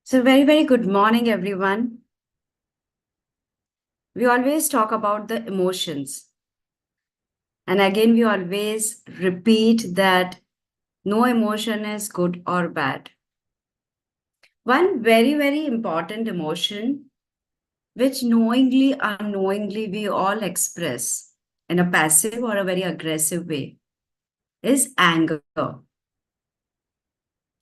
So, very, very good morning, everyone. We always talk about the emotions. And again, we always repeat that no emotion is good or bad. One very, very important emotion, which knowingly, unknowingly, we all express in a passive or a very aggressive way, is anger.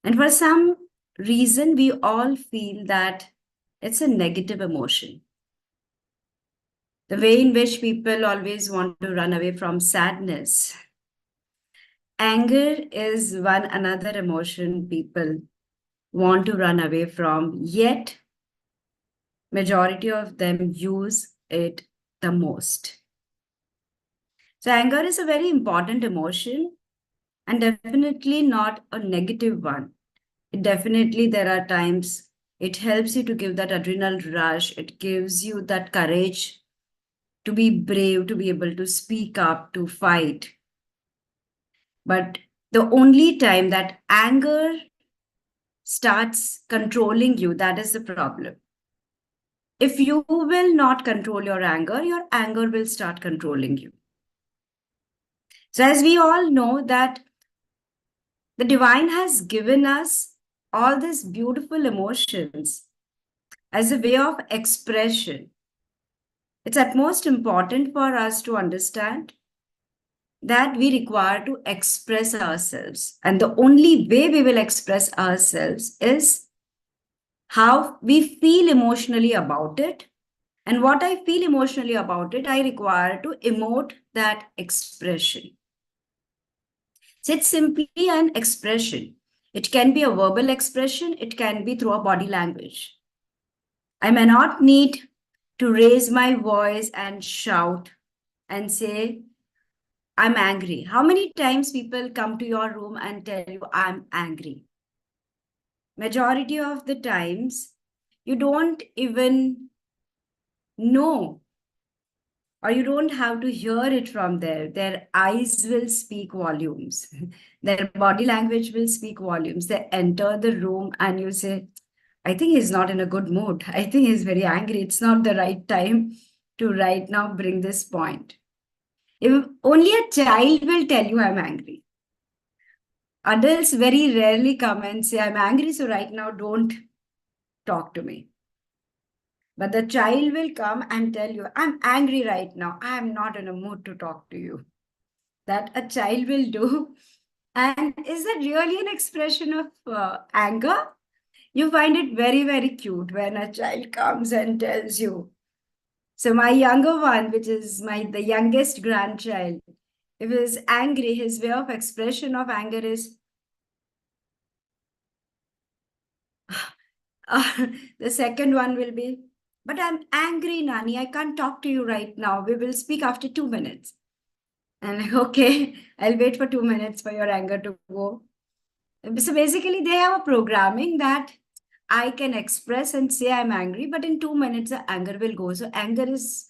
And for some reason, we all feel that it's a negative emotion. The way in which people always want to run away from sadness. Anger is one another emotion people want to run away from, yet majority of them use it the most. So anger is a very important emotion and definitely not a negative one. Definitely there are times it helps you to give that adrenal rush. It gives you that courage to be brave, to be able to speak up, to fight. But the only time that anger starts controlling you, that is the problem. If you will not control your anger will start controlling you. So, as we all know, that the divine has given us all these beautiful emotions as a way of expression. It's at most important for us to understand that we require to express ourselves. And the only way we will express ourselves is how we feel emotionally about it. And what I feel emotionally about it, I require to emote that expression. So it's simply an expression. It can be a verbal expression, it can be through a body language. I may not need to raise my voice and shout and say, I'm angry. How many times people come to your room and tell you, I'm angry? Majority of the times, you don't even know, or you don't have to hear it from there. Their eyes will speak volumes. Their body language will speak volumes. They enter the room and you say, I think he's not in a good mood. I think he's very angry. It's not the right time to right now bring this point. If only a child will tell you I'm angry. Adults very rarely come and say, I'm angry, so right now don't talk to me. But the child will come and tell you, I'm angry right now. I'm not in a mood to talk to you. That a child will do. And is that really an expression of anger? You find it very, very cute when a child comes and tells you. So my younger one, which is the youngest grandchild, if he's angry, his way of expression of anger is the second one will be, but I'm angry, Nani. I can't talk to you right now. We will speak after 2 minutes. And like, okay, I'll wait for 2 minutes for your anger to go. So basically, they have a programming that I can express and say I'm angry, but in 2 minutes, the anger will go. So anger is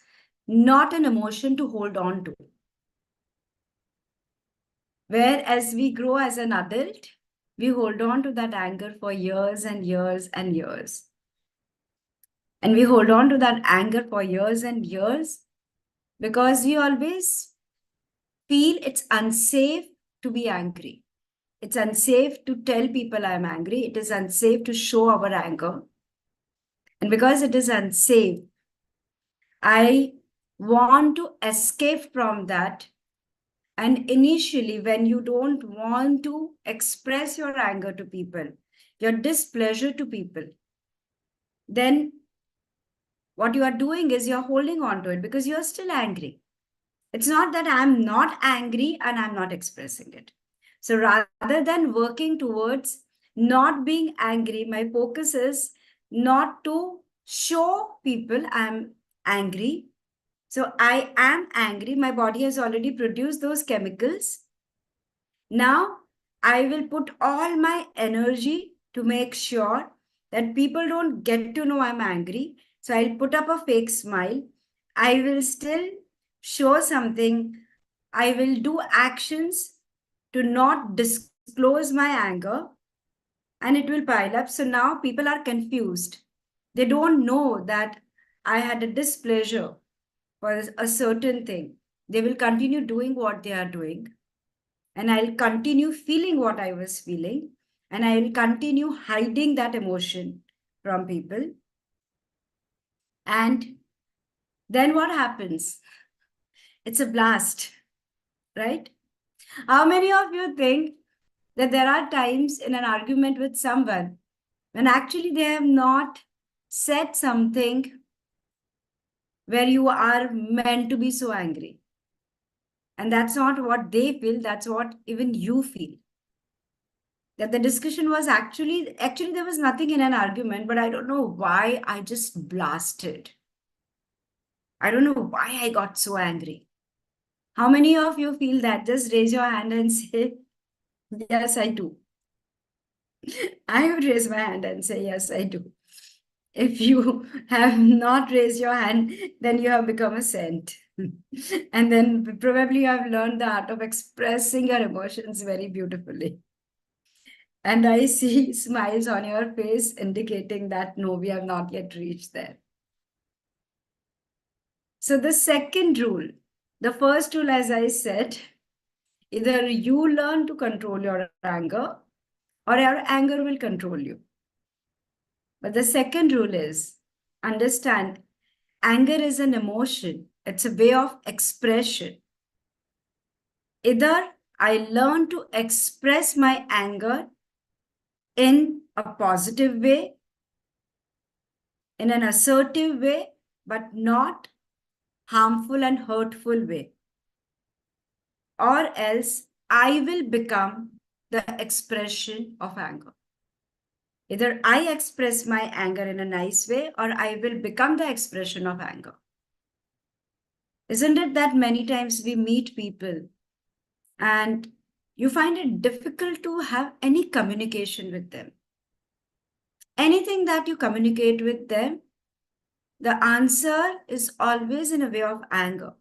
not an emotion to hold on to. Whereas we grow as an adult, we hold on to that anger for years and years and years. And we hold on to that anger for years and years because we always feel it's unsafe to be angry. It's unsafe to tell people I'm angry. It is unsafe to show our anger. And because it is unsafe, I want to escape from that. And initially, when you don't want to express your anger to people, your displeasure to people, then what you are doing is you're holding on to it because you're still angry. It's not that I'm not angry and I'm not expressing it. So rather than working towards not being angry, my focus is not to show people I'm angry. So I am angry. My body has already produced those chemicals. Now I will put all my energy to make sure that people don't get to know I'm angry. So I'll put up a fake smile. I will still show something. I will do actions to not disclose my anger. and it will pile up. So now people are confused. They don't know that I had a displeasure for a certain thing. They will continue doing what they are doing, and I'll continue feeling what I was feeling, and I'll continue hiding that emotion from people. And then what happens? It's a blast, right? How many of you think that there are times in an argument with someone when actually they have not said something where you are meant to be so angry? And that's not what they feel, that's what even you feel. That the discussion was actually there was nothing in an argument, but I don't know why I just blasted. I don't know why I got so angry. How many of you feel that? Just raise your hand and say, yes, I do. I would raise my hand and say, yes, I do. If you have not raised your hand, then you have become a saint. And then probably you have learned the art of expressing your emotions very beautifully. And I see smiles on your face indicating that no, we have not yet reached there. So the second rule, the first rule, as I said, either you learn to control your anger or your anger will control you. But the second rule is understand anger is an emotion, it's a way of expression. Either I learn to express my anger in a positive way, in an assertive way, but not harmful and hurtful way. Or else I will become the expression of anger. Either I express my anger in a nice way or I will become the expression of anger. Isn't it that many times we meet people and you find it difficult to have any communication with them? Anything that you communicate with them, the answer is always in a way of anger.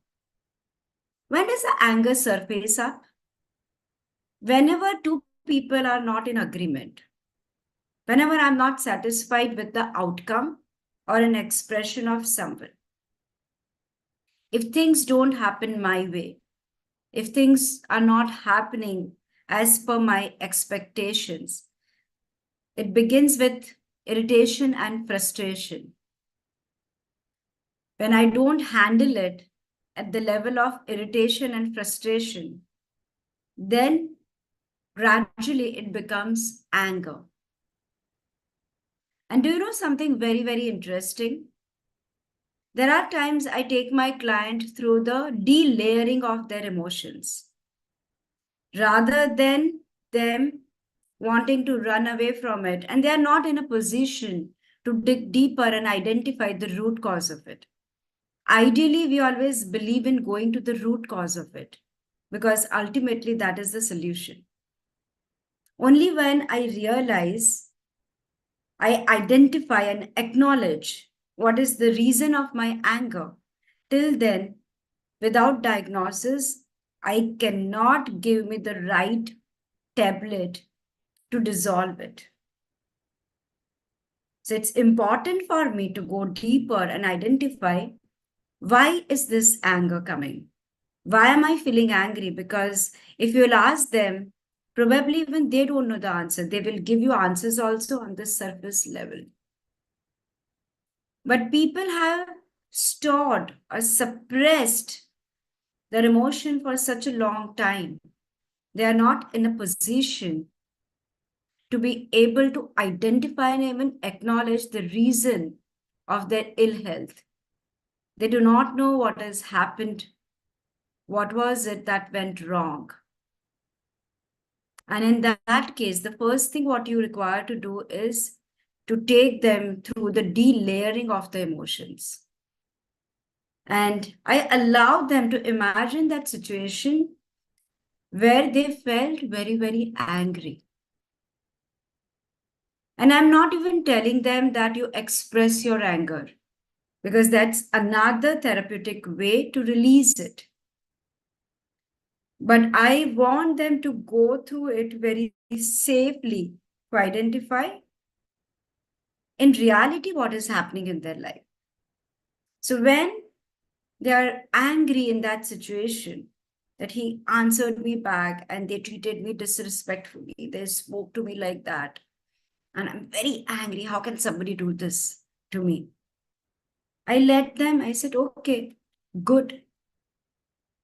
When does the anger surface up? Whenever two people are not in agreement, whenever I'm not satisfied with the outcome or an expression of someone. If things don't happen my way, if things are not happening as per my expectations, it begins with irritation and frustration. When I don't handle it at the level of irritation and frustration, then gradually it becomes anger. And do you know something very, very interesting? There are times I take my client through the delayering of their emotions. Rather than them wanting to run away from it, and they are not in a position to dig deeper and identify the root cause of it. Ideally, we always believe in going to the root cause of it because ultimately that is the solution. Only when I realize, I identify and acknowledge what is the reason of my anger. Till then, without diagnosis, I cannot give me the right tablet to dissolve it. So it's important for me to go deeper and identify, why is this anger coming? Why am I feeling angry? Because if you'll ask them, probably even they don't know the answer. They will give you answers also on the surface level. But people have stored or suppressed their emotion for such a long time. They are not in a position to be able to identify and even acknowledge the reason of their ill health. They do not know what has happened. What was it that went wrong? And in that case, the first thing what you require to do is to take them through the delayering of the emotions. And I allow them to imagine that situation where they felt very, very angry. And I'm not even telling them that you express your anger, because that's another therapeutic way to release it. But I want them to go through it very safely to identify in reality what is happening in their life. So when they are angry in that situation, that he answered me back and they treated me disrespectfully, they spoke to me like that, and I'm very angry. How can somebody do this to me? I let them, I said, okay, good.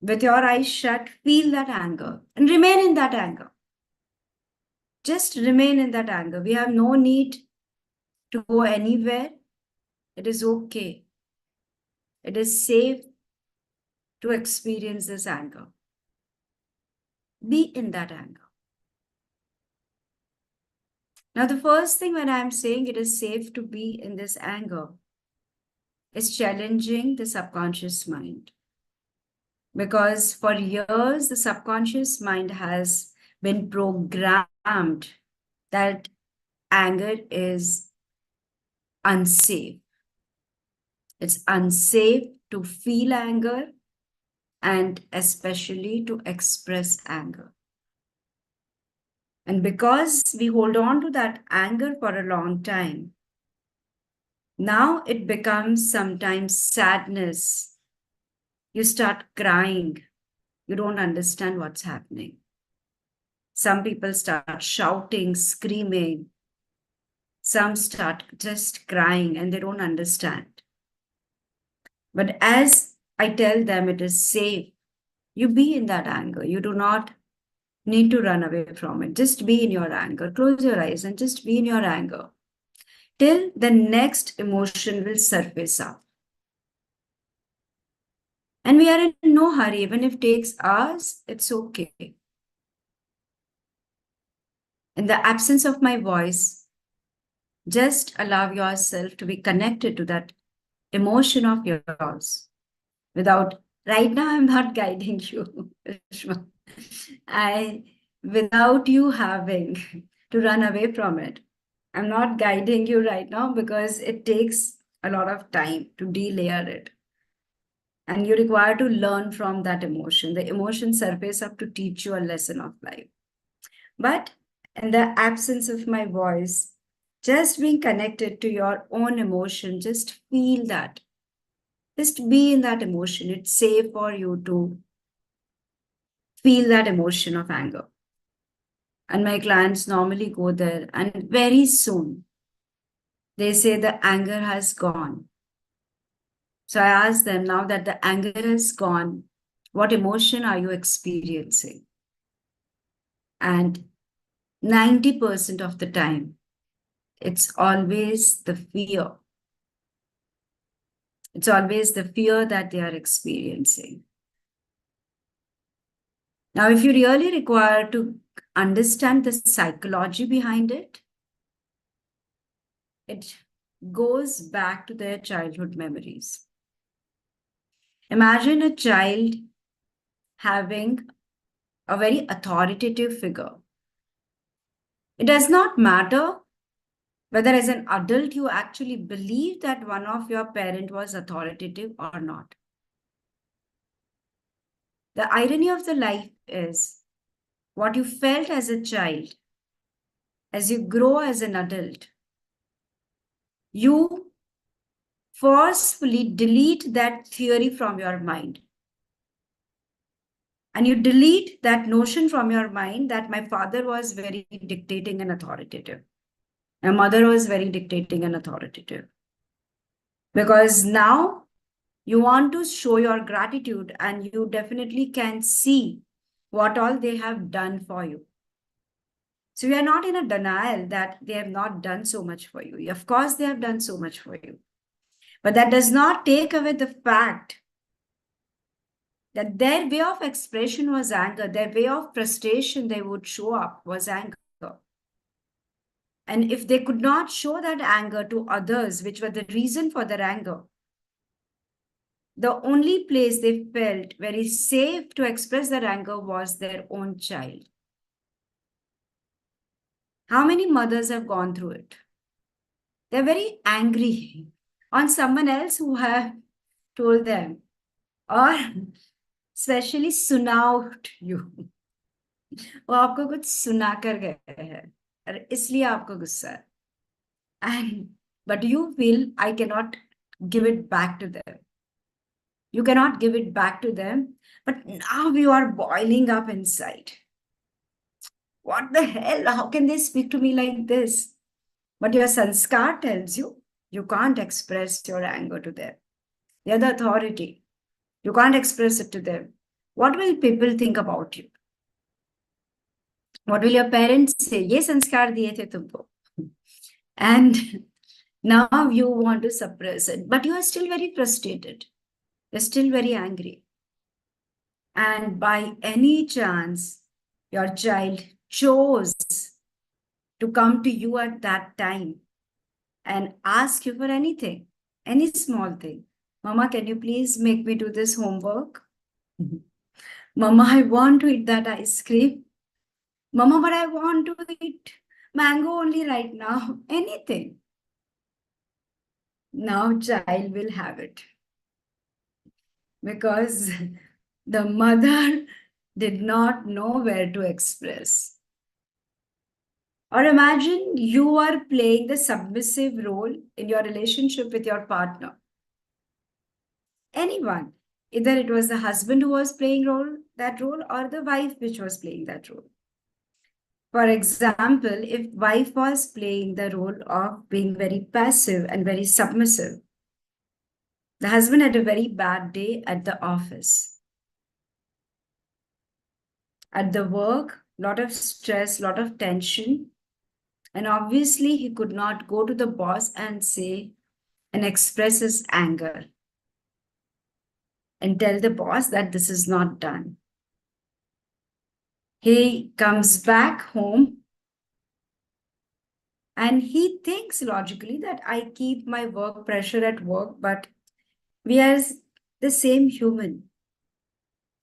With your eyes shut, feel that anger and remain in that anger. Just remain in that anger. We have no need to go anywhere. It is okay. It is safe to experience this anger. Be in that anger. Now, the first thing when I'm saying it is safe to be in this anger is challenging the subconscious mind. Because for years, the subconscious mind has been programmed that anger is unsafe. It's unsafe to feel anger and especially to express anger. And because we hold on to that anger for a long time, now it becomes sometimes sadness. You start crying. You don't understand what's happening. Some people start shouting, screaming. Some start just crying and they don't understand. But as I tell them it is safe, you be in that anger. You do not need to run away from it. Just be in your anger. Close your eyes and just be in your anger till the next emotion will surface up. And we are in no hurry. Even if it takes hours, it's okay. In the absence of my voice, just allow yourself to be connected to that emotion of yours without, right now, I'm not guiding you, Rishma. Without you having to run away from it. I'm not guiding you right now because it takes a lot of time to delayer it. And you require to learn from that emotion. The emotion surface up to teach you a lesson of life. But in the absence of my voice, just being connected to your own emotion, just feel that. Just be in that emotion. It's safe for you to feel that emotion of anger. And my clients normally go there, and very soon they say the anger has gone. So I ask them, now that the anger has gone, what emotion are you experiencing? And 90% of the time, it's always the fear. It's always the fear that they are experiencing. Now, if you really require to understand the psychology behind it, it goes back to their childhood memories. Imagine a child having a very authoritative figure. It does not matter whether as an adult you actually believe that one of your parent was authoritative or not. The irony of the life is what you felt as a child, as you grow as an adult, you forcefully delete that theory from your mind. And you delete that notion from your mind that my father was very dictating and authoritative. My mother was very dictating and authoritative. Because now you want to show your gratitude and you definitely can see what all they have done for you. So we are not in a denial that they have not done so much for you. Of course, they have done so much for you. But that does not take away the fact that their way of expression was anger. Their way of frustration they would show up was anger. And if they could not show that anger to others, which were the reason for their anger, the only place they felt very safe to express their anger was their own child. How many mothers have gone through it? They're very angry on someone else who have told them, or especially सुनाओ you. वो आपको कुछ सुना कर गए हैं इसलिए आपको गुस्सा है. And but you feel I cannot give it back to them. You cannot give it back to them, but now you are boiling up inside. What the hell? How can they speak to me like this? But your sanskar tells you can't express your anger to them. They are the authority. You can't express it to them. What will people think about you? What will your parents say? ये संस्कार दिए थे तुमको. And now you want to suppress it, but you are still very frustrated. You're still very angry. And by any chance, your child chose to come to you at that time and ask you for anything, any small thing. Mama, can you please make me do this homework? Mama, I want to eat that ice cream. Mama, but I want to eat mango only right now. Anything. Now child will have it. Because the mother did not know where to express. Or imagine you are playing the submissive role in your relationship with your partner. Anyone. Either it was the husband who was playing that role or the wife which was playing that role. For example, if wife was playing the role of being very passive and very submissive, the husband had a very bad day at the office. At the work, lot of stress, lot of tension. And obviously, he could not go to the boss and say and express his anger and tell the boss that this is not done. He comes back home and he thinks logically that I keep my work pressure at work, but we are the same human.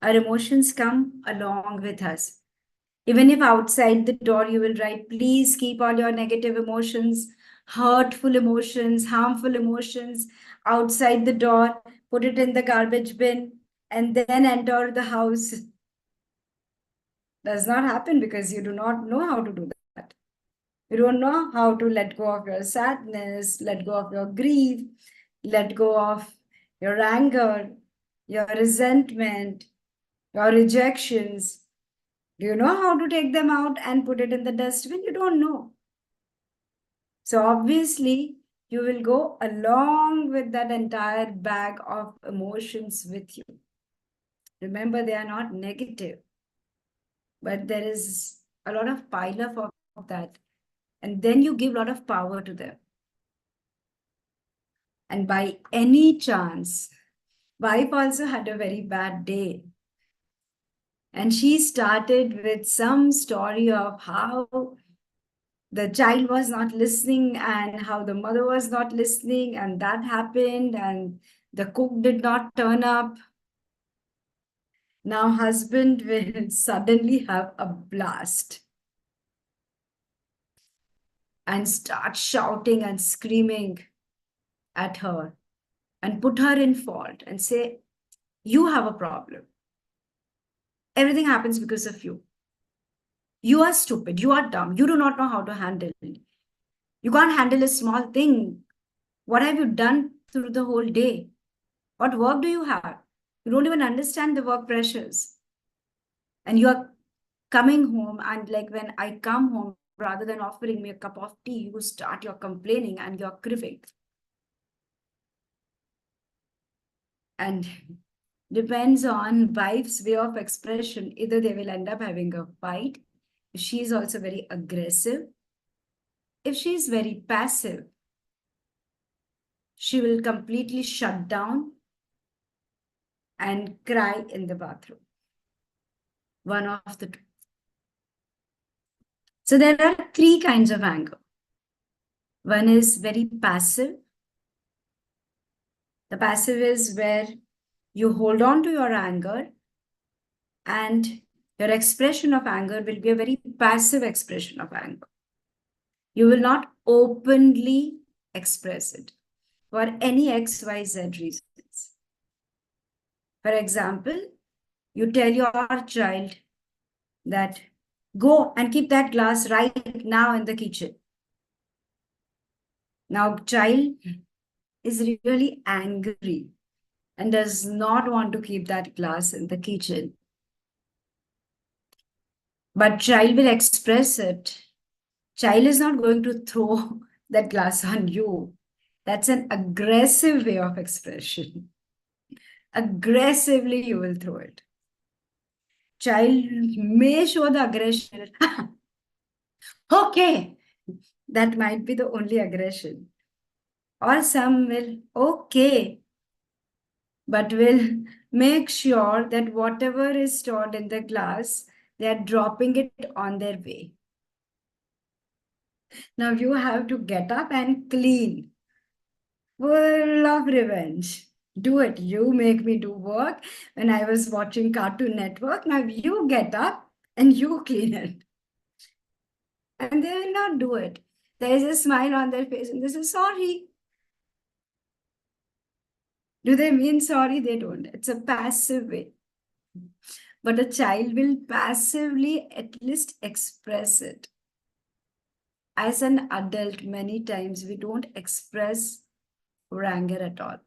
Our emotions come along with us. Even if outside the door you will write, please keep all your negative emotions, hurtful emotions, harmful emotions outside the door, put it in the garbage bin, and then enter the house. Does not happen because you do not know how to do that. You don't know how to let go of your sadness, let go of your grief, let go of your anger, your resentment, your rejections. Do you know how to take them out and put it in the dustbin? You don't know. So obviously, you will go along with that entire bag of emotions with you. Remember, they are not negative, but there is a lot of pile up of that. And then you give a lot of power to them. And by any chance, wife also had a very bad day. And she started with some story of how the child was not listening and how the mother was not listening, and that happened, and the cook did not turn up. Now husband will suddenly have a blast and start shouting and screaming at her and put her in fault and say, you have a problem. Everything happens because of you. You are stupid. You are dumb. You do not know how to handle it. You can't handle a small thing. What have you done through the whole day? What work do you have? You don't even understand the work pressures. And you are coming home, and like when I come home, rather than offering me a cup of tea, you start your complaining and your cribbing. And depends on wife's way of expression. Either they will end up having a fight. If she is also very aggressive. If she is very passive, she will completely shut down and cry in the bathroom. One of the two. So there are three kinds of anger. One is very passive. The passive is where you hold on to your anger, and your expression of anger will be a very passive expression of anger. You will not openly express it for any XYZ reasons. For example, you tell your child that Go and keep that glass right now in the kitchen. Now, child is really angry and does not want to keep that glass in the kitchen. But child will express it. Child is not going to throw that glass on you. That's an aggressive way of expression. Aggressively, you will throw it. Child may show the aggression. Okay, that might be the only aggression. Or some will, okay, but will make sure that whatever is stored in the glass, they are dropping it on their way. Now you have to get up and clean, full of revenge. Do it. You make me do work when I was watching Cartoon Network. Now you get up and you clean it. And they will not do it. There is a smile on their face and they say, sorry. Do they mean sorry? They don't. It's a passive way. But a child will passively at least express it. As an adult, many times we don't express our anger at all.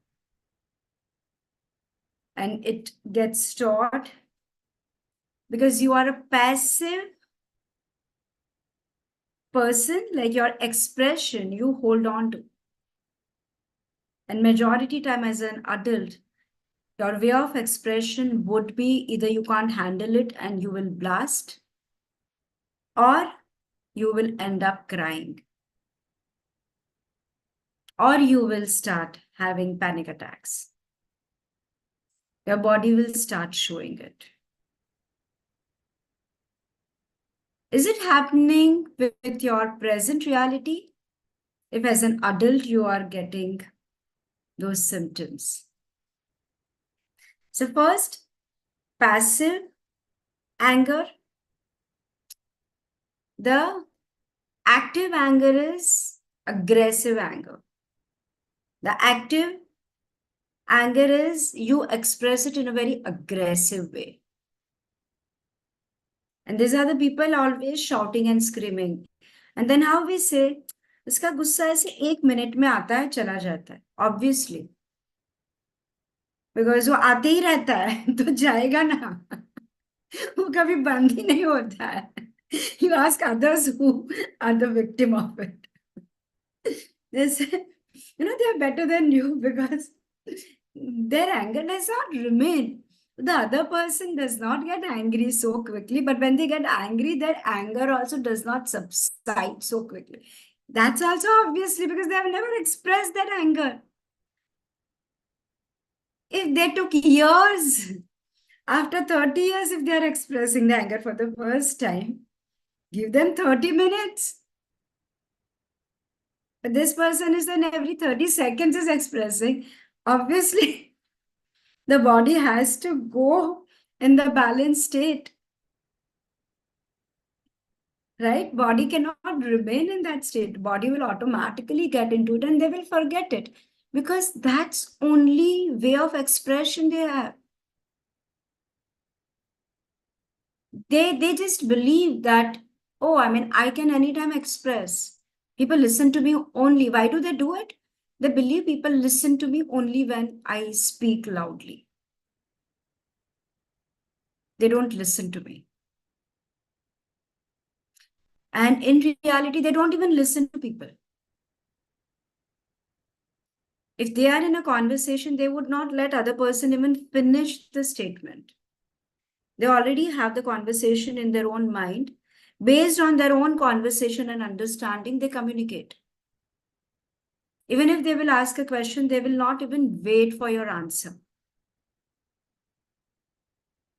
And it gets taught because you are a passive person, like your expression you hold on to. And majority time as an adult, your way of expression would be either you can't handle it and you will blast, or you will end up crying, or you will start having panic attacks. Your body will start showing it. Is it happening with your present reality? If as an adult you are getting those symptoms. So first, passive anger. The active anger is aggressive anger. The active anger is you express it in a very aggressive way. And these are the people always shouting and screaming. And then how we say, इसका गुस्सा ऐसे 1 minute में आता है चला जाता है obviously because वो आते ही रहता है तो जाएगा ना वो कभी बंद ही नहीं होता है you ask others who are the victim of it. They say, they're better than you because their anger does not remain. The other person does not get angry so quickly, but when they get angry, their anger also does not subside so quickly. That's also obviously because they have never expressed that anger. If they took years, after 30 years, if they are expressing the anger for the first time, give them 30 minutes. But this person is then every 30 seconds is expressing. Obviously, the body has to go in the balanced state. Right? Body cannot remain in that state. Body will automatically get into it and they will forget it because that's only way of expression they have. They just believe that, oh, I can anytime express. People listen to me only. Why do they do it? They believe people listen to me only when I speak loudly. They don't listen to me. And in reality, they don't even listen to people. If they are in a conversation, they would not let other person even finish the statement. They already have the conversation in their own mind. Based on their own conversation and understanding, they communicate. Even if they will ask a question, they will not even wait for your answer.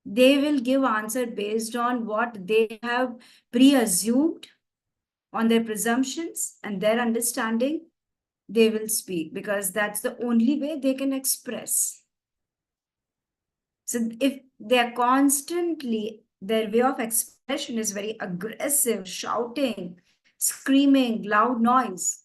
They will give answer based on what they have pre-assumed, on their presumptions and their understanding. They will speak because that's the only way they can express. So if they are constantly, their way of expression is very aggressive, shouting, screaming, loud noise,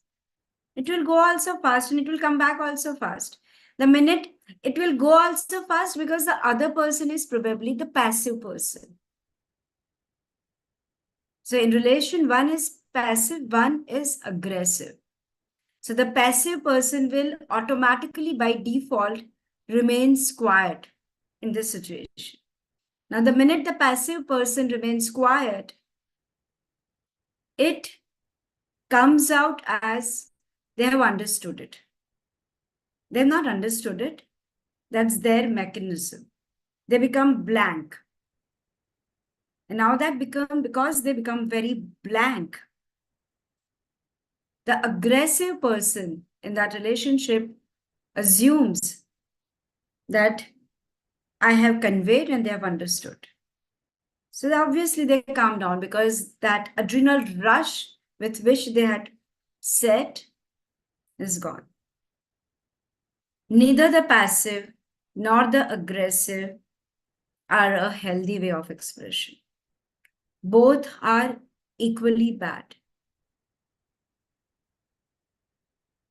it will go also fast and it will come back also fast. The minute it will go also fast because the other person is probably the passive person. So in relation, one is passive, one is aggressive. So the passive person will automatically by default remains quiet in this situation. Now, the minute the passive person remains quiet, it comes out as they have understood it. They've not understood it. That's their mechanism. They become blank. And now because they become very blank, the aggressive person in that relationship assumes that I have conveyed and they have understood. So obviously they calm down because that adrenal rush with which they had said is gone. Neither the passive nor the aggressive are a healthy way of expression. Both are equally bad.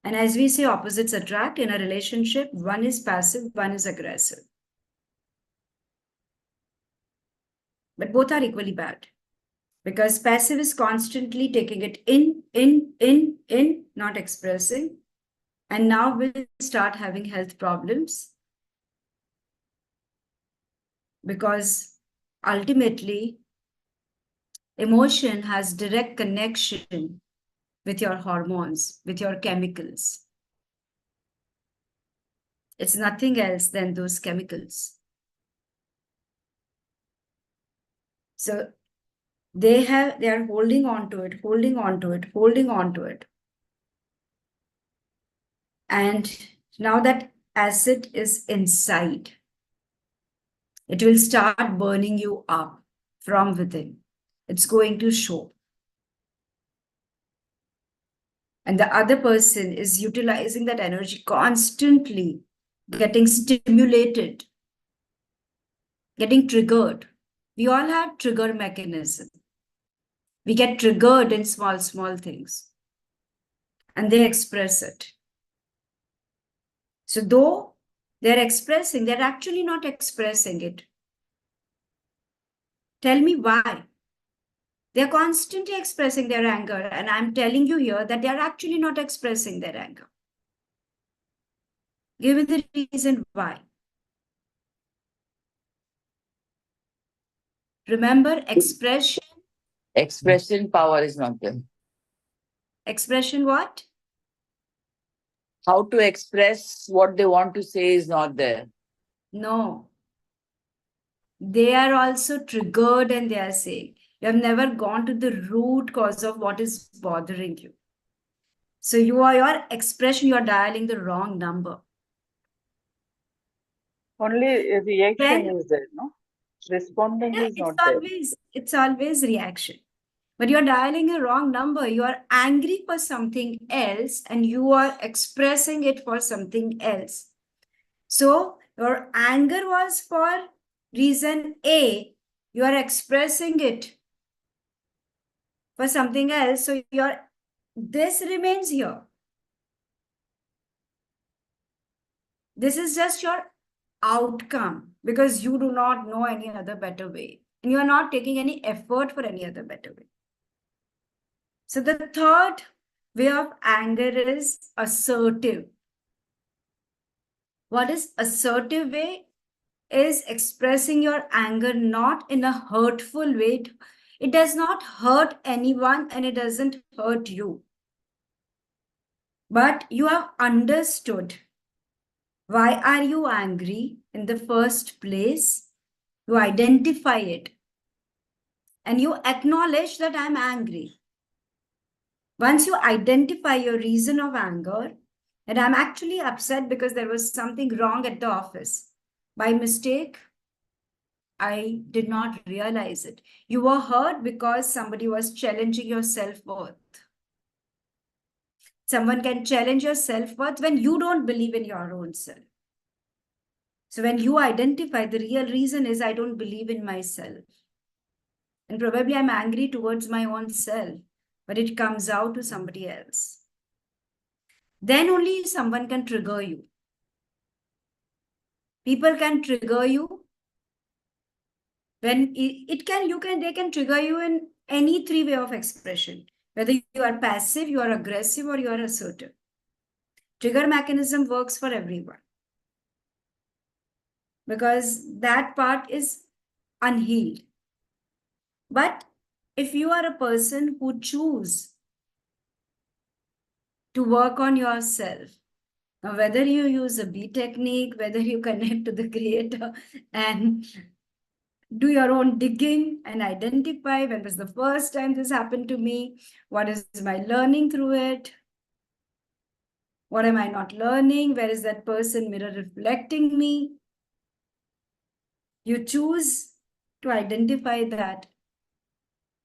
And as we say, opposites attract in a relationship, one is passive, one is aggressive. But both are equally bad because passive is constantly taking it in, not expressing. And now we'll start having health problems because ultimately emotion has direct connection with your hormones, with your chemicals. It's nothing else than those chemicals. So they are holding on to it, holding on to it, holding on to it. And now that acid is inside, it will start burning you up from within. It's going to show. And the other person is utilizing that energy constantly, getting stimulated, getting triggered. We all have trigger mechanism. We get triggered in small things. And they express it. So though they're expressing, they're actually not expressing it. Tell me why. They're constantly expressing their anger. And I'm telling you here that they're actually not expressing their anger. Give me the reason why. Remember, expression. Expression power is not there. Expression what? How to express what they want to say is not there. No. They are also triggered and they are saying, you have never gone to the root cause of what is bothering you. So your expression, you are dialing the wrong number. Only a reaction Then, is there, no? Responding yeah, is not there. it's always reaction. But you're dialing a wrong number. You are angry for something else and you are expressing it for something else. So your anger was for reason A. You are expressing it for something else. So this remains here. This is just your outcome because you do not know any other better way. And you are not taking any effort for any other better way. So the third way of anger is assertive. What is assertive way? Is expressing your anger not in a hurtful way. It does not hurt anyone and it doesn't hurt you. But you have understood why are you angry in the first place. You identify it and you acknowledge that I'm angry. Once you identify your reason of anger, and I'm actually upset because there was something wrong at the office. By mistake, I did not realize it. You were hurt because somebody was challenging your self-worth. Someone can challenge your self-worth when you don't believe in your own self. So when you identify the real reason is I don't believe in myself. And probably I'm angry towards my own self, but it comes out to somebody else. Then only someone can trigger you. People can trigger you when they can trigger you in any three way of expression, whether you are passive, you are aggressive, or you are assertive. Trigger mechanism works for everyone because that part is unhealed. But if you are a person who choose to work on yourself, now whether you use a B technique, whether you connect to the creator and do your own digging and identify when was the first time this happened to me, what is my learning through it, what am I not learning, where is that person mirror reflecting me. You choose to identify that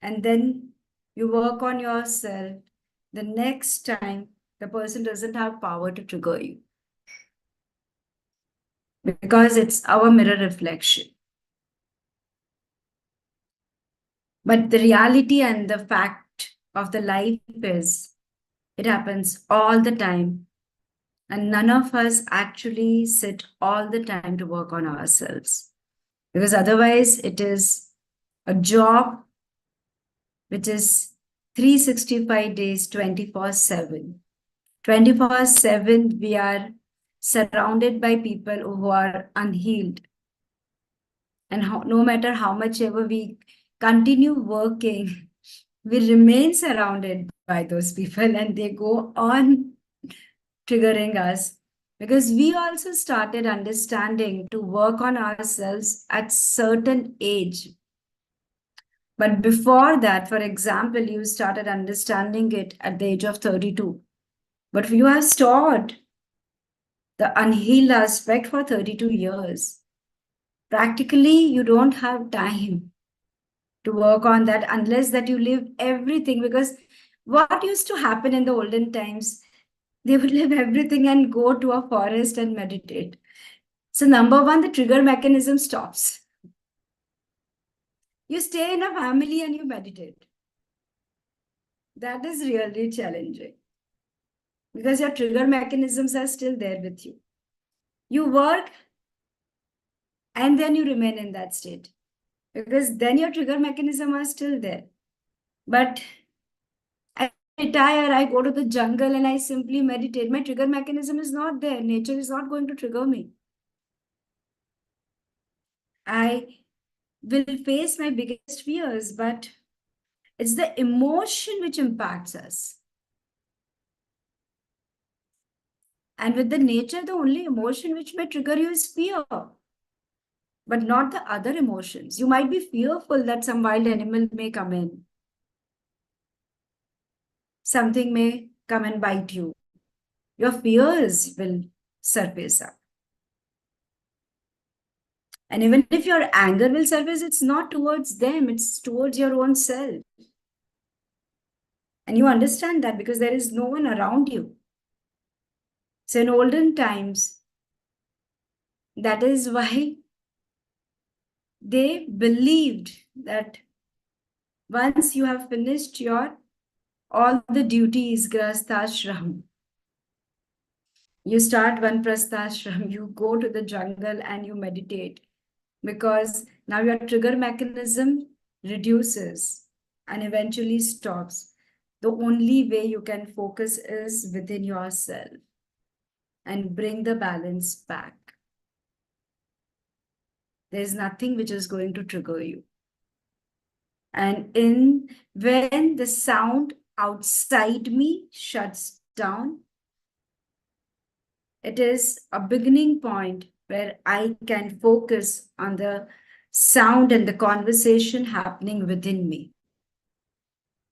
and then you work on yourself. The next time the person doesn't have power to trigger you because it's our mirror reflection. But the reality and the fact of the life is it happens all the time. And none of us actually sit all the time to work on ourselves. Because otherwise, it is a job which is 365 days, 24/7. 24/7, we are surrounded by people who are unhealed. And no matter how much ever we continue working, we remain surrounded by those people and they go on triggering us because we also started understanding to work on ourselves at certain age. But before that, for example, you started understanding it at the age of 32. But you have stored the unhealed aspect for 32 years. Practically, you don't have time to work on that unless that you live everything. Because what used to happen in the olden times, they would leave everything and go to a forest and meditate. So number one, the trigger mechanism stops. You stay in a family and you meditate. That is really challenging because your trigger mechanisms are still there with you. You work and then you remain in that state because then your trigger mechanism are still there. But I retire, I go to the jungle and I simply meditate. My trigger mechanism is not there. Nature is not going to trigger me. I will face my biggest fears, but it's the emotion which impacts us. And with the nature, the only emotion which may trigger you is fear, but not the other emotions. You might be fearful that some wild animal may come in. Something may come and bite you. Your fears will surface up. And even if your anger will surface, it's not towards them, it's towards your own self. And you understand that because there is no one around you. So in olden times, that is why they believed that once you have finished your all the duties, grasthashram, you start one prasthashram, you go to the jungle and you meditate because now your trigger mechanism reduces and eventually stops. The only way you can focus is within yourself and bring the balance back. There's nothing which is going to trigger you. And when the sound outside me shuts down, it is a beginning point where I can focus on the sound and the conversation happening within me.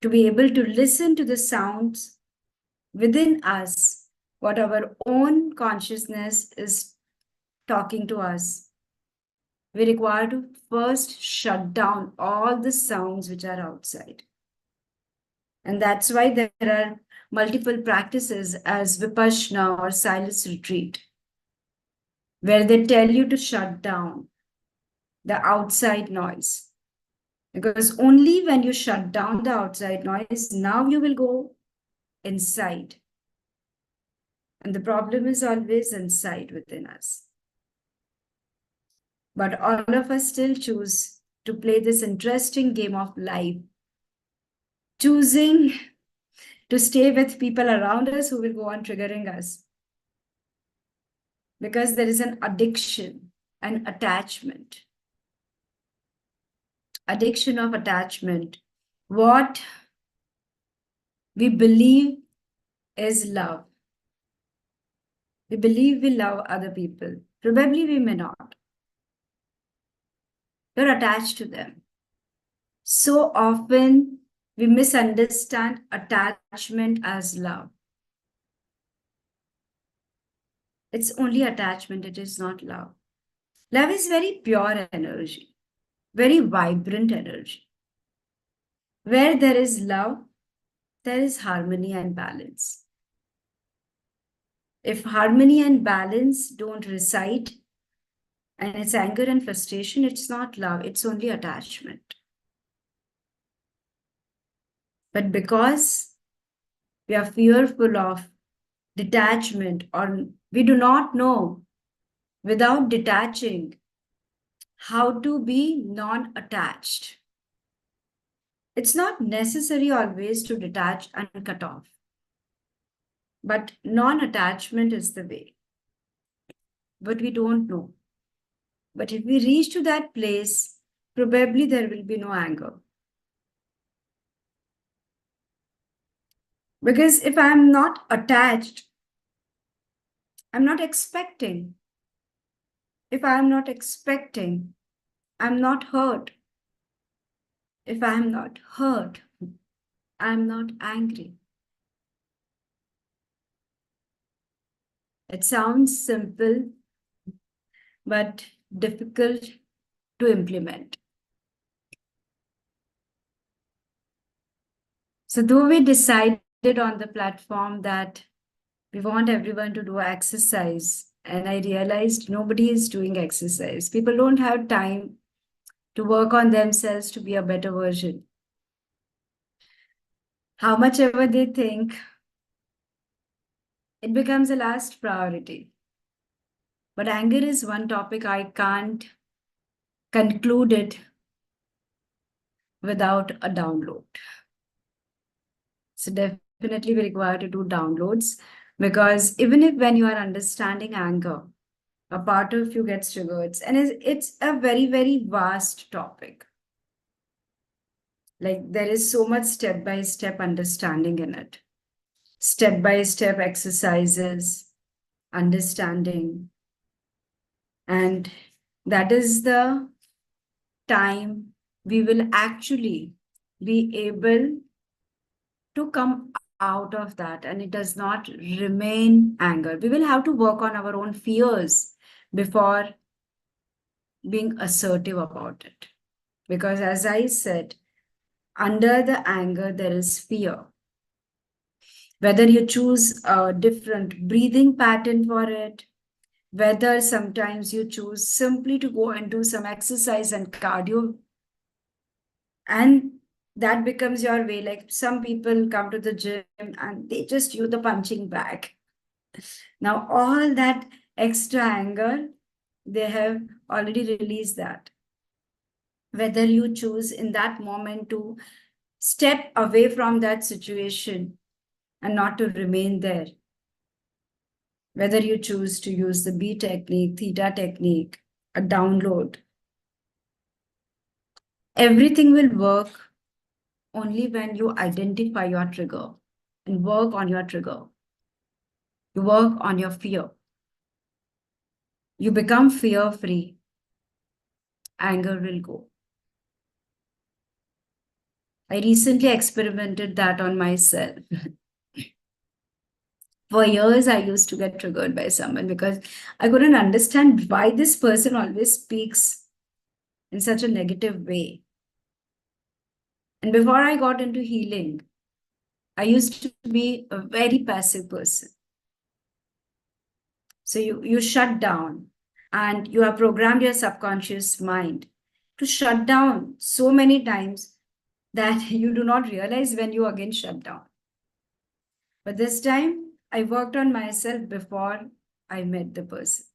To be able to listen to the sounds within us, what our own consciousness is talking to us, we require to first shut down all the sounds which are outside. And that's why there are multiple practices as Vipassana or silence retreat, where they tell you to shut down the outside noise. Because only when you shut down the outside noise, now you will go inside. And the problem is always inside within us. But all of us still choose to play this interesting game of life choosing to stay with people around us who will go on triggering us. Because there is an addiction, an attachment. Addiction of attachment. What we believe is love. We believe we love other people. Probably we may not. You're attached to them. So often we misunderstand attachment as love. It's only attachment, it is not love. Love is very pure energy, very vibrant energy. Where there is love, there is harmony and balance. If harmony and balance don't reside, and it's anger and frustration, it's not love, it's only attachment. But because we are fearful of detachment, or we do not know without detaching how to be non-attached. It's not necessary always to detach and cut off, but non-attachment is the way. But we don't know. But if we reach to that place, probably there will be no anger. Because if I'm not attached, I'm not expecting. If I'm not expecting, I'm not hurt. If I'm not hurt, I'm not angry. It sounds simple, but difficult to implement. So though we decided on the platform that we want everyone to do exercise, and I realized nobody is doing exercise. People don't have time to work on themselves to be a better version. How much ever they think, it becomes a last priority. But anger is one topic I can't conclude it without a download. So definitely we require to do downloads, because even if when you are understanding anger, a part of you gets triggered, and it's a very, very vast topic. Like there is so much step-by-step understanding in it. Step-by-step exercises, understanding. And that is the time we will actually be able to come out of that, and it does not remain anger. We will have to work on our own fears before being assertive about it. Because as I said, under the anger, there is fear. Whether you choose a different breathing pattern for it, whether sometimes you choose simply to go and do some exercise and cardio, and that becomes your way. Like some people come to the gym and they just use the punching bag. Now, all that extra anger, they have already released that. Whether you choose in that moment to step away from that situation and not to remain there, whether you choose to use the B technique, theta technique, a download, everything will work only when you identify your trigger and work on your trigger. You work on your fear. You become fear-free. Anger will go. I recently experimented that on myself. For years, I used to get triggered by someone because I couldn't understand why this person always speaks in such a negative way. And before I got into healing, I used to be a very passive person. So you shut down, and you have programmed your subconscious mind to shut down so many times that you do not realize when you again shut down. But this time, I worked on myself before I met the person.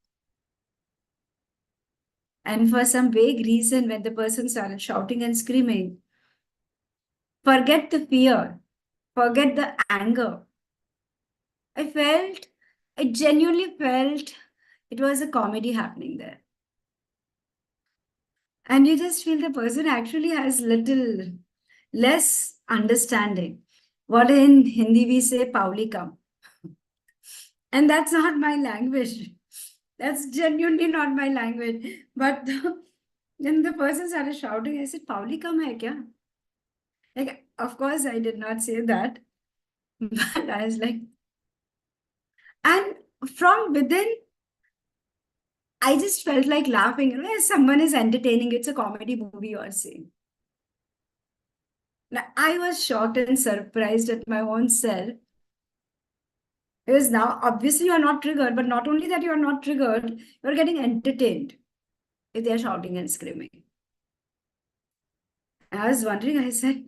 And for some vague reason, when the person started shouting and screaming, Forget the fear. Forget the anger. I genuinely felt it was a comedy happening there. And you just feel the person actually has little less understanding. What in Hindi we say, Paulikam. And that's not my language. That's genuinely not my language. But then the person started shouting. I said, Paulikam hai kya? Like, of course, I did not say that. But I was like, and from within, I just felt like laughing. You know, as someone is entertaining, it's a comedy movie you are seeing. Now, I was shocked and surprised at my own self. Because now, obviously, you are not triggered, but not only that you are not triggered, you are getting entertained if they are shouting and screaming. And I was wondering, I said,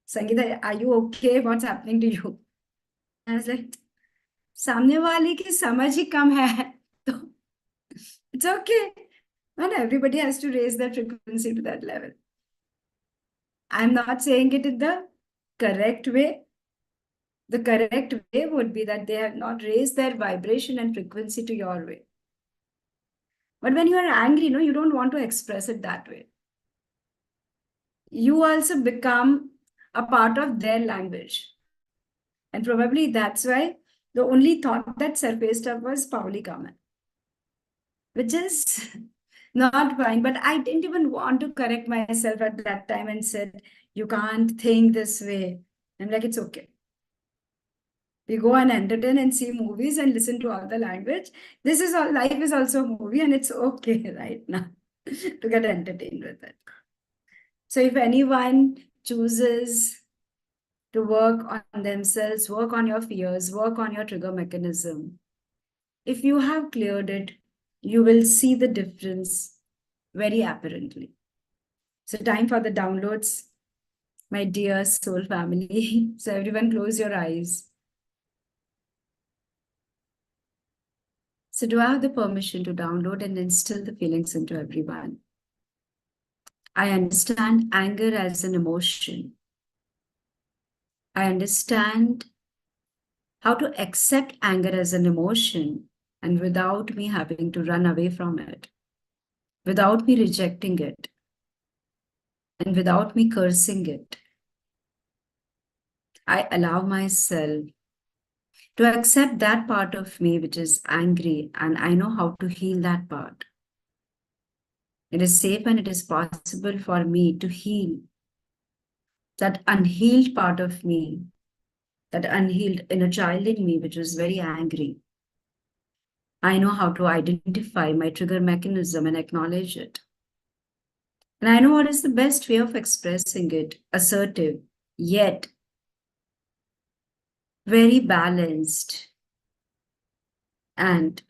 Sangeeta, are you okay? What's happening to you? And I was like, सामने वाले की समझ ही कम है तो it's okay. Not everybody has to raise their frequency to that level. I'm not saying it in the correct way. The correct way would be that they have not raised their vibration and frequency to your way. But when you are angry, you don't want to express it that way. You also become a part of their language. And probably that's why the only thought that surfaced up was Pauli Kaman, which is not fine. But I didn't even want to correct myself at that time and said, you can't think this way. I'm like, it's okay. We go and entertain and see movies and listen to other language. This is all, life is also a movie and it's okay right now to get entertained with it. So if anyone chooses to work on themselves, work on your fears, work on your trigger mechanism, if you have cleared it, you will see the difference very apparently. So time for the downloads, my dear soul family. So everyone close your eyes. So do I have the permission to download and instill the feelings into everyone? I understand anger as an emotion. I understand how to accept anger as an emotion and without me having to run away from it, without me rejecting it, and without me cursing it. I allow myself to accept that part of me which is angry, and I know how to heal that part. It is safe and it is possible for me to heal that unhealed part of me, that unhealed inner child in me, which was very angry. I know how to identify my trigger mechanism and acknowledge it. And I know what is the best way of expressing it, assertive, yet very balanced and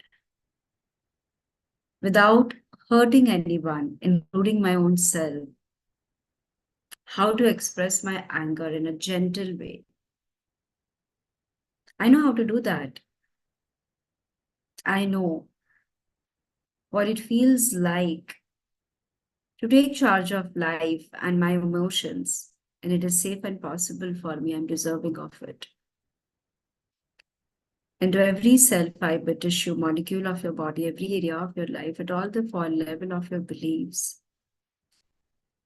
without hurting anyone, including my own self. How to express my anger in a gentle way. I know how to do that. I know what it feels like to take charge of life and my emotions, and it is safe and possible for me. I'm deserving of it. And to every cell, fiber, tissue, molecule of your body, every area of your life, at all the fall level of your beliefs,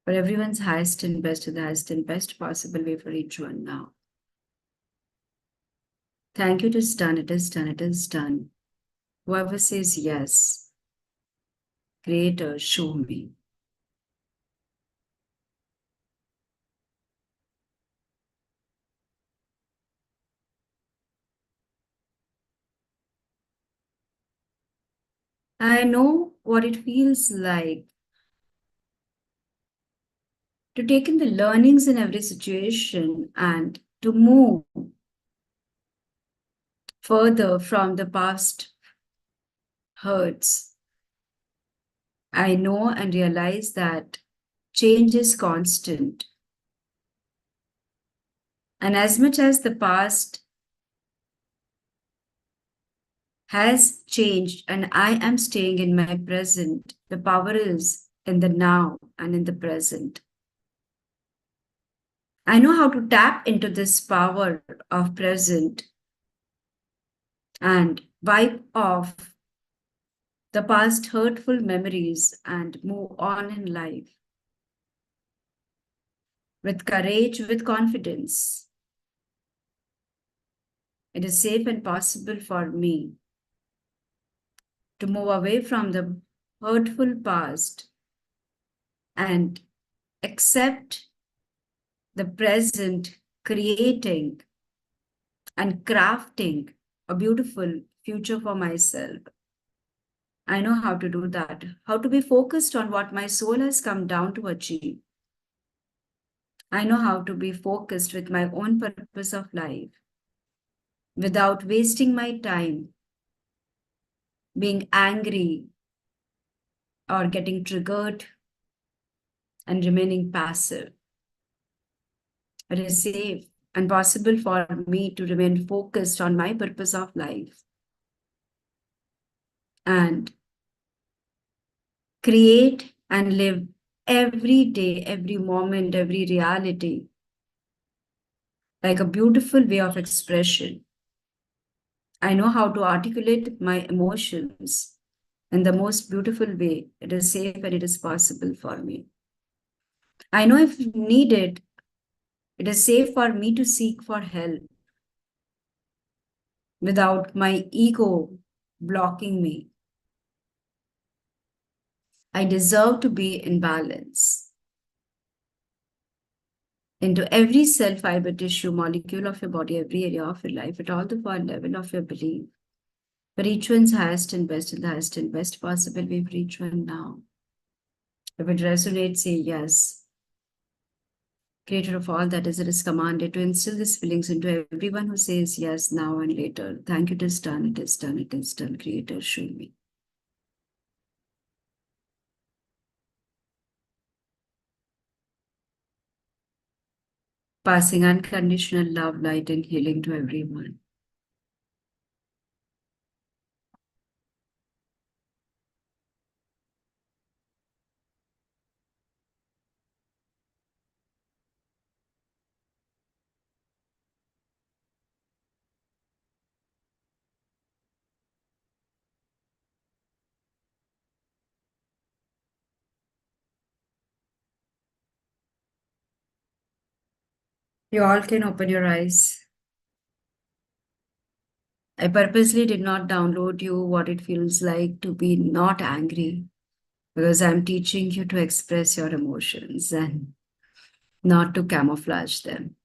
for everyone's highest and best to the highest and best possible way for each one now. Thank you, it is done, it is done, it is done. Whoever says yes, Creator, show me. I know what it feels like to take in the learnings in every situation and to move further from the past hurts. I know and realize that change is constant. And as much as the past has changed and I am staying in my present, the power is in the now and in the present. I know how to tap into this power of present and wipe off the past hurtful memories and move on in life with courage, with confidence. It is safe and possible for me to move away from the hurtful past and accept the present, creating and crafting a beautiful future for myself. I know how to do that, how to be focused on what my soul has come down to achieve. I know how to be focused with my own purpose of life without wasting my time being angry or getting triggered and remaining passive. It is safe and possible for me to remain focused on my purpose of life and create and live every day, every moment, every reality like a beautiful way of expression. I know how to articulate my emotions in the most beautiful way. It is safe and it is possible for me. I know if needed, it is safe for me to seek for help without my ego blocking me. I deserve to be in balance. Into every cell, fiber, tissue, molecule of your body, every area of your life, at all the far level of your belief. For each one's highest and best, and the highest and best possible way for each one now. If it resonates, say yes. Creator of all that is, it is commanded to instill these feelings into everyone who says yes now and later. Thank you, it is done, it is done, it is done. Creator, show me. Passing unconditional love, light, and healing to everyone. You all can open your eyes. I purposely did not download you what it feels like to be not angry because I'm teaching you to express your emotions and not to camouflage them.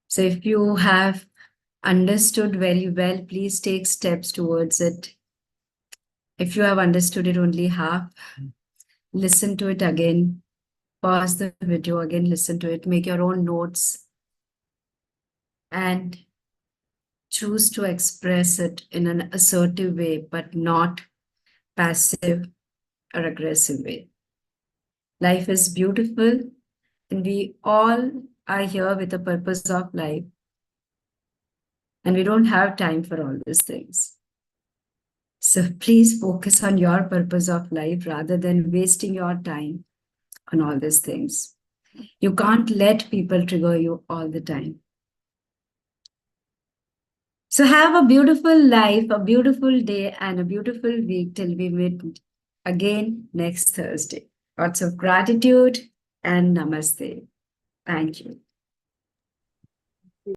So if you have understood very well, please take steps towards it. If you have understood it only half, listen to it again. Pause the video again, listen to it, make your own notes, and choose to express it in an assertive way, but not passive or aggressive way. Life is beautiful, and we all are here with a purpose of life. And we don't have time for all these things. So please focus on your purpose of life rather than wasting your time on all these things. You can't let people trigger you all the time. So have a beautiful life, a beautiful day, and a beautiful week till we meet again next Thursday. Lots of gratitude and namaste. Thank you.